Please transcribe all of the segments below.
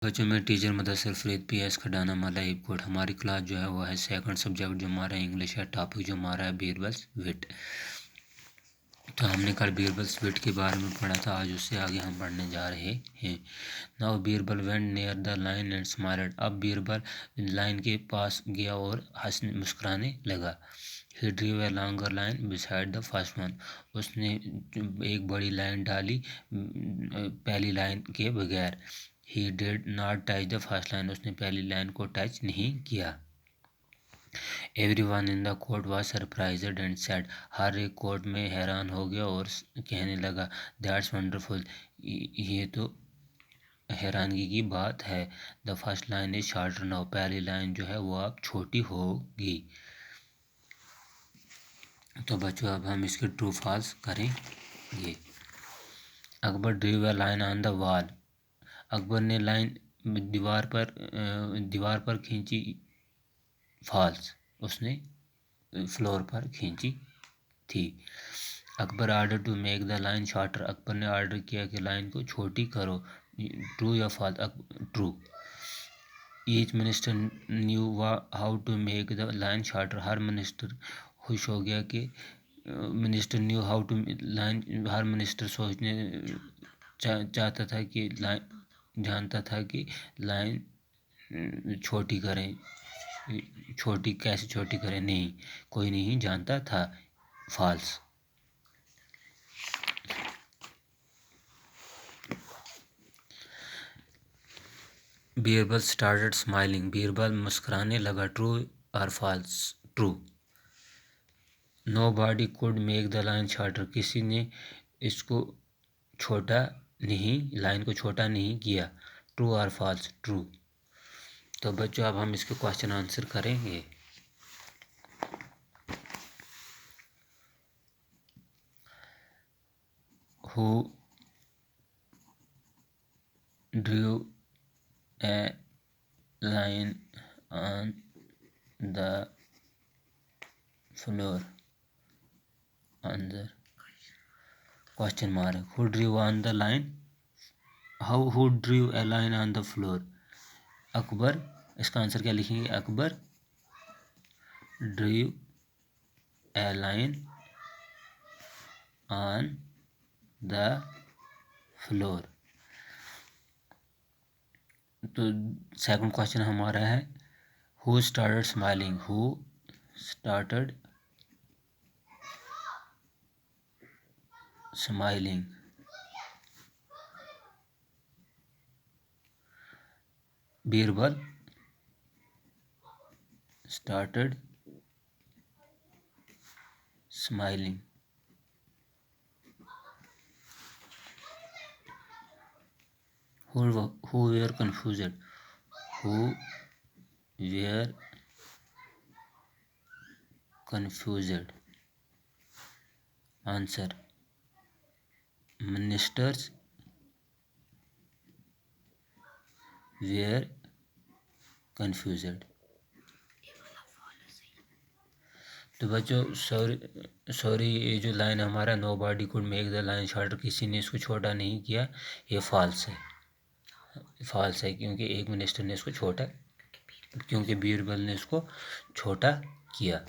बच्चों में teacher Mudassir Farid PS Khadana मलाइब कोट। हमारी क्लास जो है वो है सेकंड सब्जेक्ट जो हमारा इंग्लिश है। टॉपिक जो हमारा है बीरबल्स विट। तो हमने कल बीरबल्स विट के बारे में पढ़ा था, आज उससे आगे हम पढ़ने जा रहे हैं। Now Birbal went near the line and smiled. अब बीरबल लाइन के पास गया और हंसने मुस्कुराने लगा। He drew a longer line beside the first one. उसने एक बड़ी लाइन डाली पहली लाइन के बगैर। He did not touch the first line. उसने पहली लाइन को टच नहीं किया। Everyone in the court was surprised and said. हर एक कोर्ट में हैरान हो गया और कहने लगा That's wonderful. ये तो हैरानगी की बात है। The first line is shorter now. पहली लाइन जो है वो अब छोटी होगी। तो बच्चों अब हम इसके ट्रू फॉल्स करेंगे। Akbar ड्रीव a line on the wall. Akbar ने लाइन दीवार पर खींची। फॉल्स, उसने फ्लोर पर खींची थी। Akbar order to make the line shorter. Akbar ने ऑर्डर किया कि लाइन को छोटी करो। ट्रू या false? True. Each minister knew how to make the line shorter. हर मिनिस्टर खुश हो गया कि minister knew how to line. हर मिनिस्टर सोचने चाहता था कि लाइन जानता था कि लाइन छोटी करें। छोटी कैसे छोटी करें? नहीं, कोई नहीं जानता था। False. Birbal started smiling. Birbal मुस्कुराने लगा। ट्रू और false? True. Nobody could make the line shorter. किसी ने इसको छोटा नहीं, लाइन को छोटा नहीं किया। ट्रू और फॉल्स? ट्रू। तो बच्चों अब हम इसके क्वेश्चन आंसर करेंगे। Who drew a line on the floor? Answer question mark. Who drew on the line? Who drew a line on the floor? Akbar. इसका आंसर क्या लिखेंगे? Akbar drew a line on the floor. तो second question हमारा है who started smiling. Who started smiling? Birbal started smiling. Who were confused? Who were confused? Answer ministers were confused. तो बच्चों sorry ये जो लाइन हमारा nobody could make the line shorter, किसी ने इसको छोटा नहीं किया, ये फॉल्स है। फॉल्स है क्योंकि एक मिनिस्टर ने इसको छोटा, क्योंकि बीरबल ने इसको छोटा किया।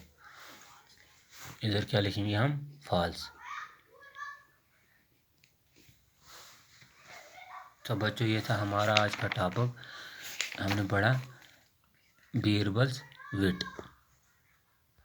इधर क्या लिखेंगे हम? फॉल्स। तो बच्चों ये था हमारा आज का टॉपिक। हमने पढ़ा बीरबल्स विट।